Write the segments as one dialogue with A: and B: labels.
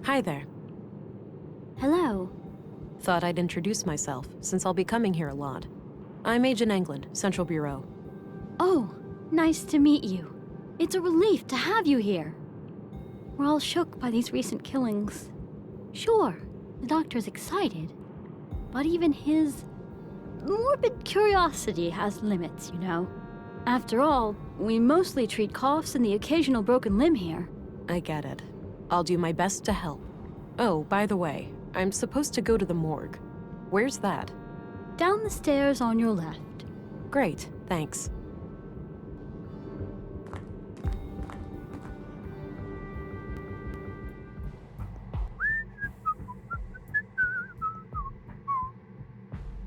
A: Hi there.
B: Hello.
A: Thought I'd introduce myself, since I'll be coming here a lot. I'm Agent England, Central Bureau.
B: Oh, nice to meet you. It's a relief to have you here. We're all shook by these recent killings. Sure, the doctor's excited, but even his morbid curiosity has limits, you know. After all, we mostly treat coughs and the occasional broken limb here.
A: I get it. I'll do my best to help. Oh, by the way, I'm supposed to go to the morgue. Where's that?
B: Down the stairs on your left.
A: Great, thanks.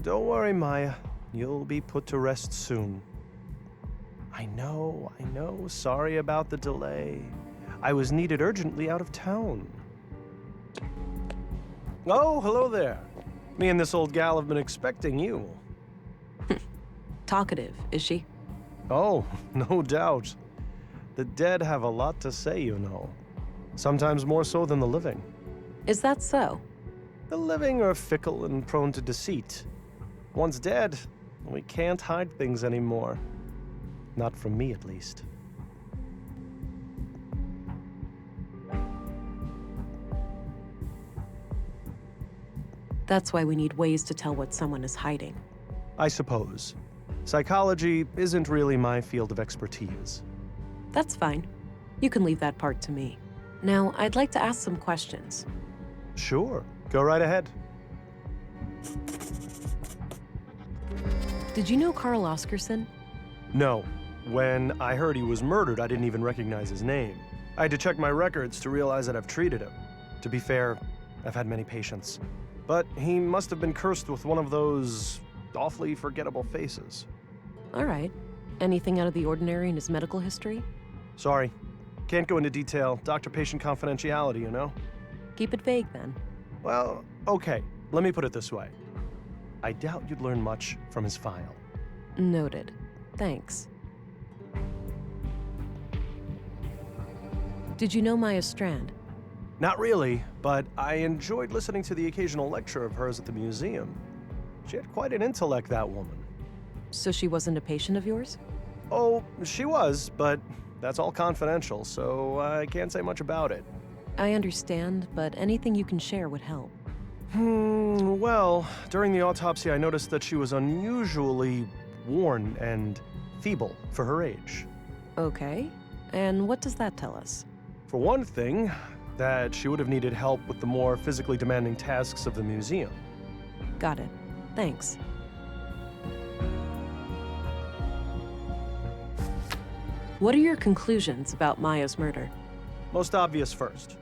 C: Don't worry, Maya. You'll be put to rest soon. I know. Sorry about the delay. I was needed urgently out of town. Oh, hello there. Me and this old gal have been expecting you.
A: Talkative, is she?
C: Oh, no doubt. The dead have a lot to say, you know. Sometimes more so than the living.
A: Is that so?
C: The living are fickle and prone to deceit. Once dead, we can't hide things anymore. Not from me, at least.
A: That's why we need ways to tell what someone is hiding.
C: I suppose. Psychology isn't really my field of expertise.
A: That's fine. You can leave that part to me. Now, I'd like to ask some questions.
C: Sure, go right ahead.
A: Did you know Carl Oscarson?
C: No. When I heard he was murdered, I didn't even recognize his name. I had to check my records to realize that I've treated him. To be fair, I've had many patients. But he must have been cursed with one of those awfully forgettable faces.
A: All right. Anything out of the ordinary in his medical history?
C: Sorry. Can't go into detail. Doctor-patient confidentiality, you know?
A: Keep it vague, then.
C: Well, okay. Let me put it this way. I doubt you'd learn much from his file.
A: Noted. Thanks. Did you know Maya Strand?
C: Not really, but I enjoyed listening to the occasional lecture of hers at the museum. She had quite an intellect, that woman.
A: So she wasn't a patient of yours?
C: Oh, she was, but that's all confidential, so I can't say much about it.
A: I understand, but anything you can share would help.
C: Well, during the autopsy I noticed that she was unusually worn and feeble for her age.
A: Okay. And what does that tell us?
C: For one thing, that she would have needed help with the more physically demanding tasks of the museum.
A: Got it. Thanks. What are your conclusions about Maya's murder?
C: Most obvious first.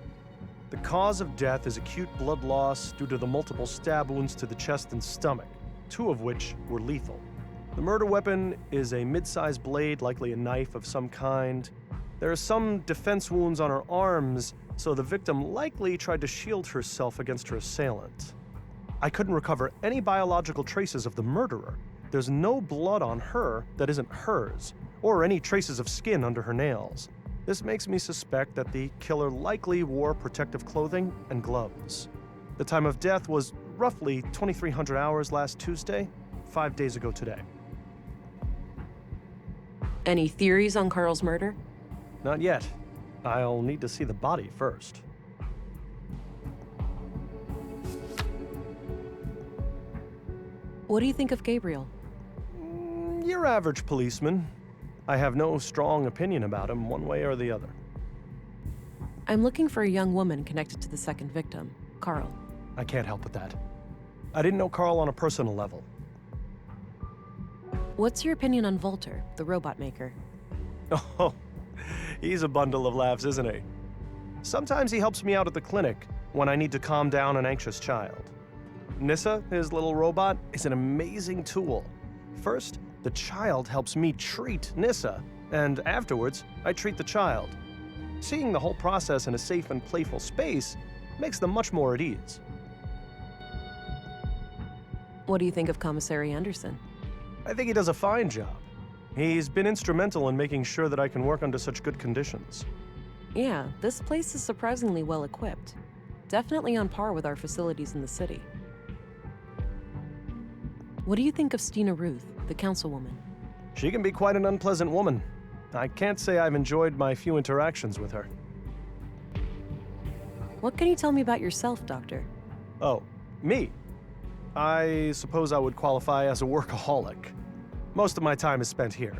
C: The cause of death is acute blood loss due to the multiple stab wounds to the chest and stomach, 2 of which were lethal. The murder weapon is a mid-sized blade, likely a knife of some kind. There are some defense wounds on her arms, so the victim likely tried to shield herself against her assailant. I couldn't recover any biological traces of the murderer. There's no blood on her that isn't hers, or any traces of skin under her nails. This makes me suspect that the killer likely wore protective clothing and gloves. The time of death was roughly 2,300 hours last Tuesday, 5 days ago today.
A: Any theories on Carl's murder?
C: Not yet. I'll need to see the body first.
A: What do you think of Gabriel?
C: Your average policeman. I have no strong opinion about him one way or the other.
A: I'm looking for a young woman connected to the second victim, Carl.
C: I can't help with that. I didn't know Carl on a personal level.
A: What's your opinion on Volter, the robot maker?
C: Oh, he's a bundle of laughs, isn't he? Sometimes he helps me out at the clinic when I need to calm down an anxious child. Nissa, his little robot, is an amazing tool. First, the child helps me treat Nissa, and afterwards, I treat the child. Seeing the whole process in a safe and playful space makes them much more at ease.
A: What do you think of Commissary Anderson?
C: I think he does a fine job. He's been instrumental in making sure that I can work under such good conditions.
A: Yeah, this place is surprisingly well equipped. Definitely on par with our facilities in the city. What do you think of Stina Ruth, the councilwoman?
C: She can be quite an unpleasant woman. I can't say I've enjoyed my few interactions with her.
A: What can you tell me about yourself, Doctor?
C: Oh, me? I suppose I would qualify as a workaholic. Most of my time is spent here.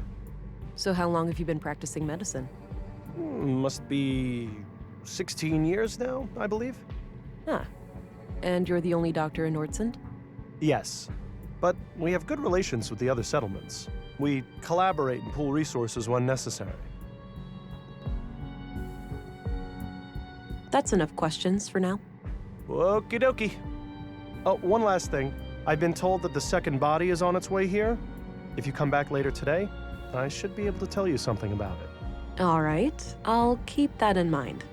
A: So how long have you been practicing medicine?
C: Must be 16 years now, I believe.
A: Ah. And you're the only doctor in Nordsund?
C: Yes, but we have good relations with the other settlements. We collaborate and pool resources when necessary.
A: That's enough questions for now.
C: Okie dokie. Oh, one last thing. I've been told that the second body is on its way here. If you come back later today, I should be able to tell you something about it.
A: All right, I'll keep that in mind.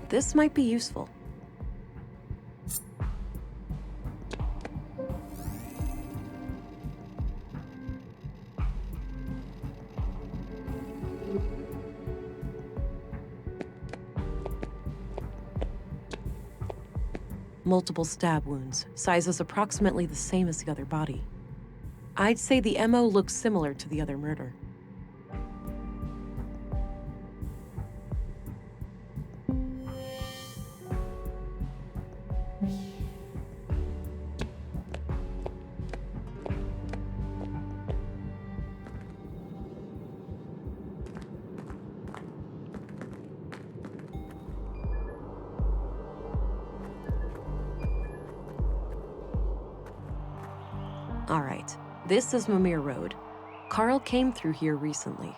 A: This might be useful. Multiple stab wounds, sizes approximately the same as the other body. I'd say the MO looks similar to the other murder. All right, this is Mimir Road. Carl came through here recently.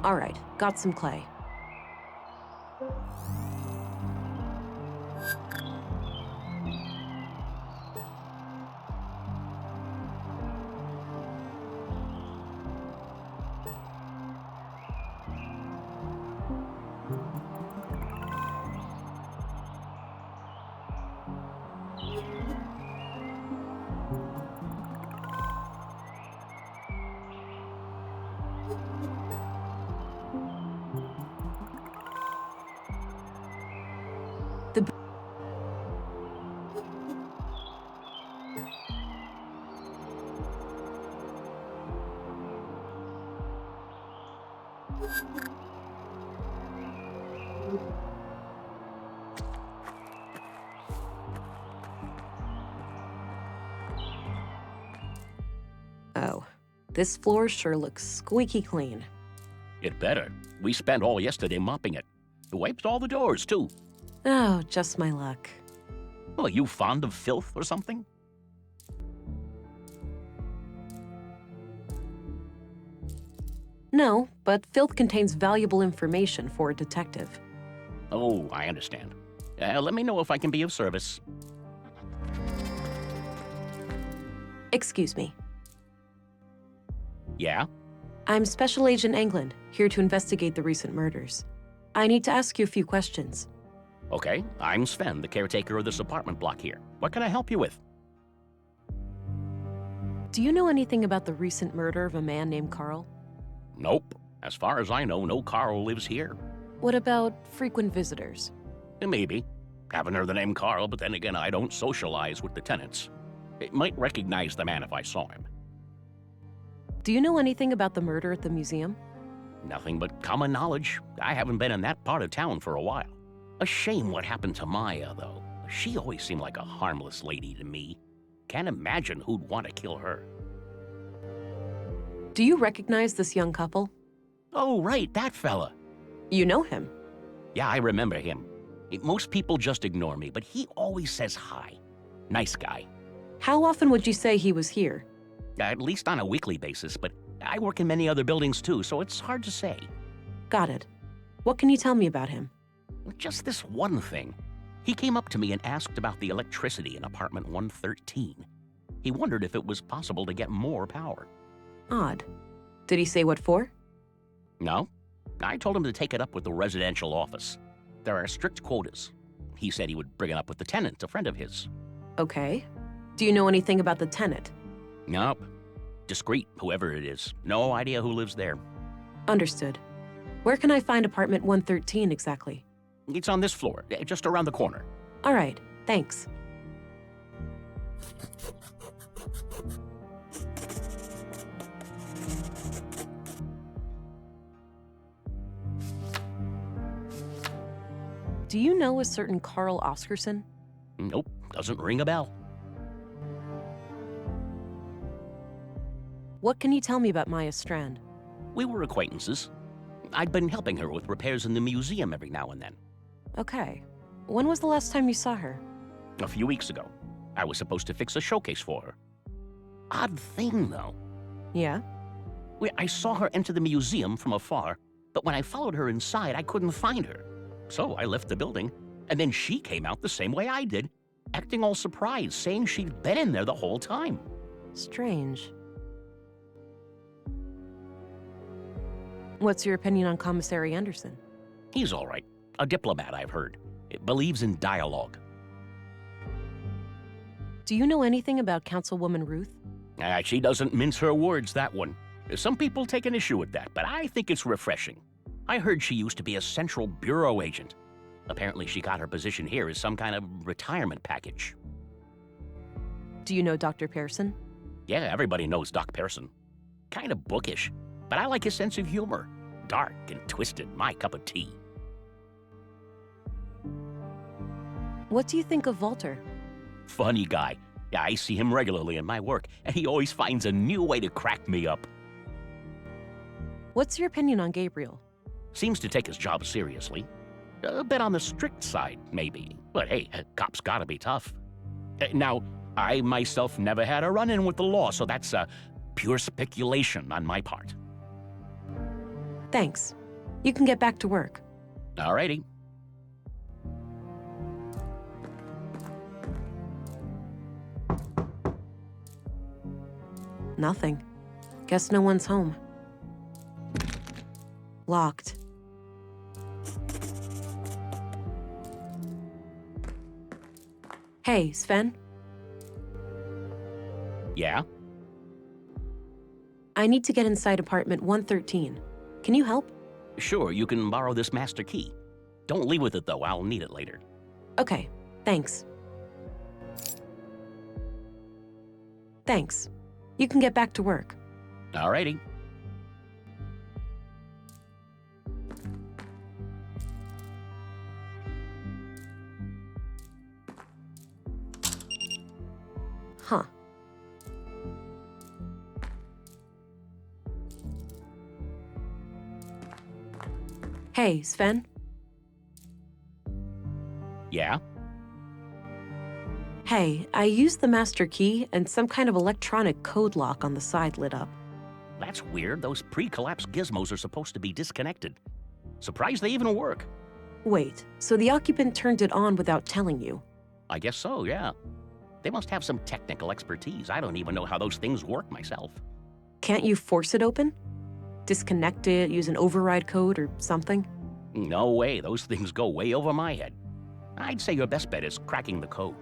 A: All right, got some clay. Oh, this floor sure looks squeaky clean.
D: It better. We spent all yesterday mopping it. Wiped all the doors, too.
A: Oh, just my luck.
D: Well, are you fond of filth or something?
A: No, but filth contains valuable information for a detective.
D: Oh, I understand. Let me know if I can be of service.
A: Excuse me.
D: Yeah?
A: I'm Special Agent Englund, here to investigate the recent murders. I need to ask you a few questions.
D: Okay, I'm Sven, the caretaker of this apartment block here. What can I help you with?
A: Do you know anything about the recent murder of a man named Carl?
D: Nope. As far as I know, no Carl lives here.
A: What about frequent visitors?
D: Maybe. Haven't heard the name Carl, but then again, I don't socialize with the tenants. I might recognize the man if I saw him.
A: Do you know anything about the murder at the museum?
D: Nothing but common knowledge. I haven't been in that part of town for a while. A shame what happened to Maya, though. She always seemed like a harmless lady to me. Can't imagine who'd want to kill her.
A: Do you recognize this young couple?
D: Oh, right, that fella.
A: You know him.
D: Yeah, I remember him. Most people just ignore me, but he always says hi. Nice guy.
A: How often would you say he was here?
D: At least on a weekly basis, but I work in many other buildings too, so it's hard to say.
A: Got it. What can you tell me about him?
D: Just this one thing. He came up to me and asked about the electricity in apartment 113. He wondered if it was possible to get more power.
A: Odd. Did he say what for?
D: No. I told him to take it up with the residential office. There are strict quotas. He said he would bring it up with the tenant, a friend of his.
A: Okay. Do you know anything about the tenant?
D: Nope. Discreet, whoever it is. No idea who lives there.
A: Understood. Where can I find apartment 113 exactly?
D: It's on this floor, just around the corner.
A: All right, thanks. Do you know a certain Carl Oscarson?
D: Nope, doesn't ring a bell.
A: What can you tell me about Maya Strand?
D: We were acquaintances. I'd been helping her with repairs in the museum every now and then.
A: Okay. When was the last time you saw her?
D: A few weeks ago. I was supposed to fix a showcase for her. Odd thing, though.
A: Yeah?
D: I saw her enter the museum from afar, but when I followed her inside, I couldn't find her. So I left the building, and then she came out the same way I did, acting all surprised, saying she'd been in there the whole time.
A: Strange. What's your opinion on Commissary Anderson?
D: He's all right. A diplomat, I've heard. Believes in dialogue.
A: Do you know anything about Councilwoman Ruth?
D: She doesn't mince her words, that one. Some people take an issue with that, but I think it's refreshing. I heard she used to be a Central Bureau agent. Apparently she got her position here as some kind of retirement package.
A: Do you know Dr. Pearson?
D: Yeah, everybody knows Doc Pearson. Kind of bookish, but I like his sense of humor. Dark and twisted, my cup of tea.
A: What do you think of Walter?
D: Funny guy. Yeah, I see him regularly in my work, and he always finds a new way to crack me up.
A: What's your opinion on Gabriel?
D: Seems to take his job seriously. A bit on the strict side, maybe. But hey, cops gotta be tough. Now, I myself never had a run-in with the law, so that's pure speculation on my part.
A: Thanks. You can get back to work.
D: Alrighty.
A: Nothing. Guess no one's home. Locked. Hey, Sven?
D: Yeah?
A: I need to get inside apartment 113. Can you help?
D: Sure, you can borrow this master key. Don't leave with it, though. I'll need it later.
A: Okay, thanks. Thanks. You can get back to work.
D: Alrighty.
A: Huh. Hey, Sven?
D: Yeah?
A: Hey, I used the master key and some kind of electronic code lock on the side lit up.
D: That's weird. Those pre-collapse gizmos are supposed to be disconnected. Surprised they even work.
A: Wait, so the occupant turned it on without telling you?
D: I guess so, yeah. They must have some technical expertise. I don't even know how those things work myself.
A: Can't you force it open? Disconnect it, use an override code or something?
D: No way. Those things go way over my head. I'd say your best bet is cracking the code.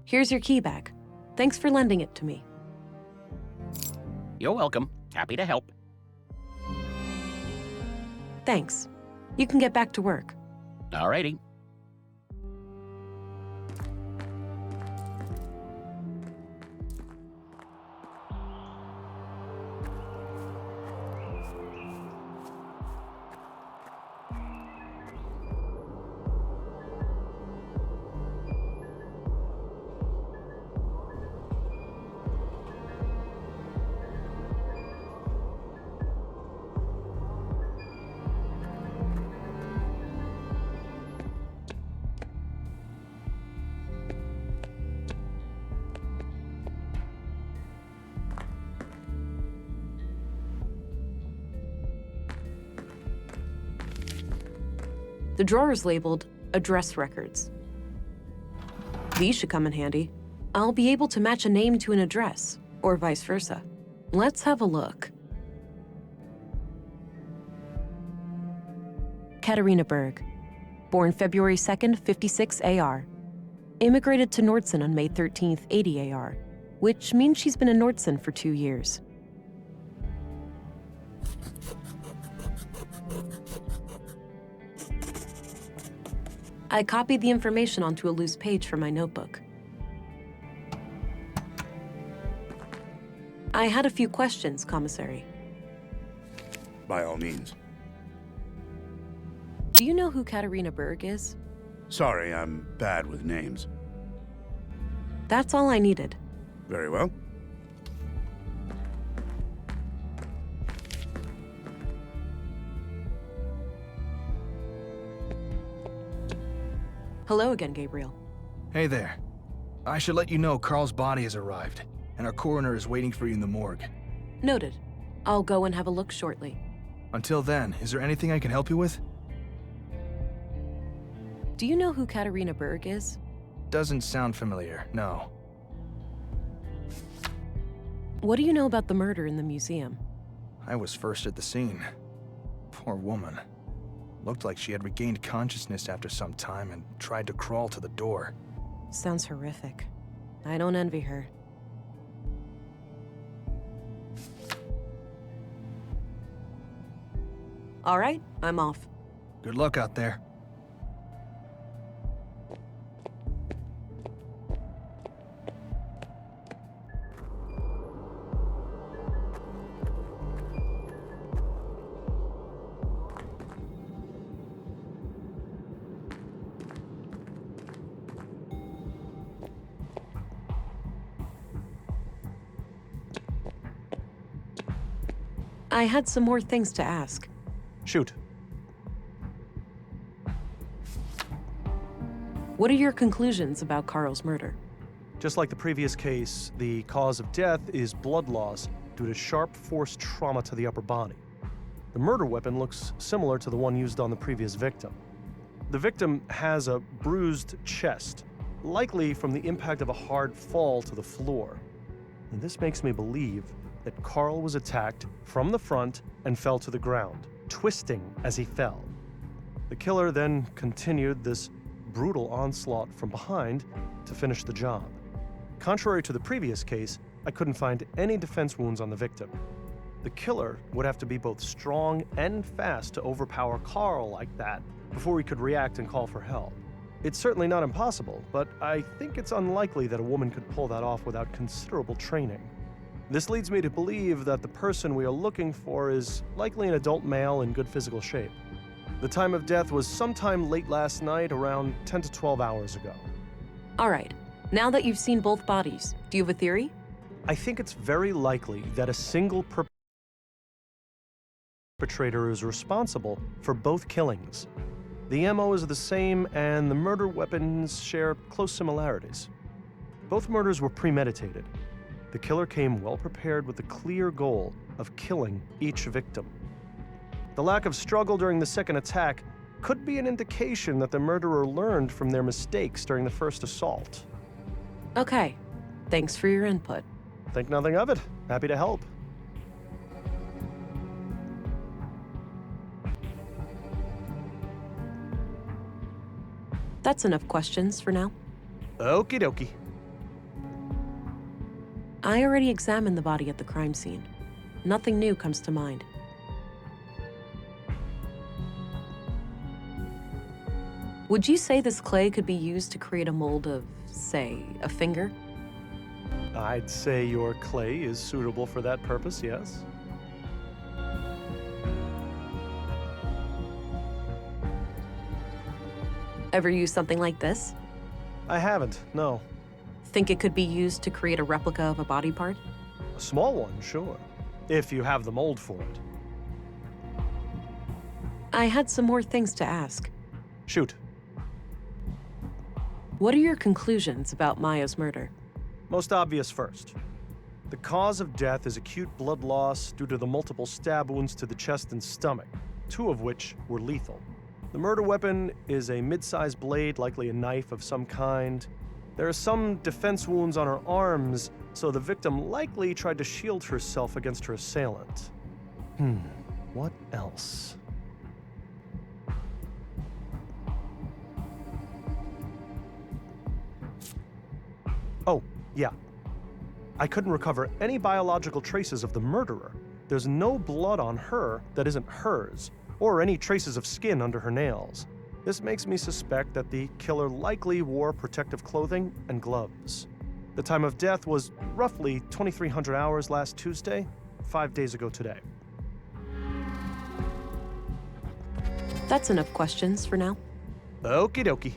A: Here's your key back. Thanks for lending it to me.
D: You're welcome. Happy to help.
A: Thanks. You can get back to work.
D: Alrighty.
A: The drawer is labeled Address Records. These should come in handy. I'll be able to match a name to an address, or vice versa. Let's have a look. Katarina Berg, born February 2nd, 56 AR. Immigrated to Nordson on May 13th, 80 AR, which means she's been in Nordson for 2 years. I copied the information onto a loose page from my notebook. I had a few questions, Commissary.
E: By all means.
A: Do you know who Katarina Berg is?
E: Sorry, I'm bad with names.
A: That's all I needed.
E: Very well.
A: Hello again, Gabriel.
F: Hey there. I should let you know Carl's body has arrived, and our coroner is waiting for you in the morgue.
A: Noted. I'll go and have a look shortly.
F: Until then, is there anything I can help you with?
A: Do you know who Katarina Berg is?
F: Doesn't sound familiar, no.
A: What do you know about the murder in the museum?
F: I was first at the scene. Poor woman. Looked like she had regained consciousness after some time and tried to crawl to the door.
A: Sounds horrific. I don't envy her. All right, I'm off.
F: Good luck out there.
A: I had some more things to ask.
C: Shoot.
A: What are your conclusions about Carl's murder?
C: Just like the previous case, the cause of death is blood loss due to sharp force trauma to the upper body. The murder weapon looks similar to the one used on the previous victim. The victim has a bruised chest, likely from the impact of a hard fall to the floor. And this makes me believe that Carl was attacked from the front and fell to the ground, twisting as he fell. The killer then continued this brutal onslaught from behind to finish the job. Contrary to the previous case, I couldn't find any defense wounds on the victim. The killer would have to be both strong and fast to overpower Carl like that before he could react and call for help. It's certainly not impossible, but I think it's unlikely that a woman could pull that off without considerable training. This leads me to believe that the person we are looking for is likely an adult male in good physical shape. The time of death was sometime late last night, around 10 to 12 hours ago.
A: All right, now that you've seen both bodies, do you have a theory?
C: I think it's very likely that a single perpetrator is responsible for both killings. The MO is the same, and the murder weapons share close similarities. Both murders were premeditated. The killer came well prepared with the clear goal of killing each victim. The lack of struggle during the second attack could be an indication that the murderer learned from their mistakes during the first assault.
A: Okay, thanks for your input.
C: Think nothing of it. Happy to help.
A: That's enough questions for now.
C: Okie dokie.
A: I already examined the body at the crime scene. Nothing new comes to mind. Would you say this clay could be used to create a mold of, say, a finger?
C: I'd say your clay is suitable for that purpose, yes.
A: Ever use something like this?
C: I haven't, no.
A: Think it could be used to create a replica of a body part?
C: A small one, sure. If you have the mold for it.
A: I had some more things to ask.
C: Shoot.
A: What are your conclusions about Maya's murder?
C: Most obvious first. The cause of death is acute blood loss due to the multiple stab wounds to the chest and stomach, 2 of which were lethal. The murder weapon is a mid-sized blade, likely a knife of some kind. There are some defense wounds on her arms, so the victim likely tried to shield herself against her assailant. What else? Oh, yeah. I couldn't recover any biological traces of the murderer. There's no blood on her that isn't hers, or any traces of skin under her nails. This makes me suspect that the killer likely wore protective clothing and gloves. The time of death was roughly 2300 hours last Tuesday, 5 days ago today.
A: That's enough questions for now.
C: Okie dokie.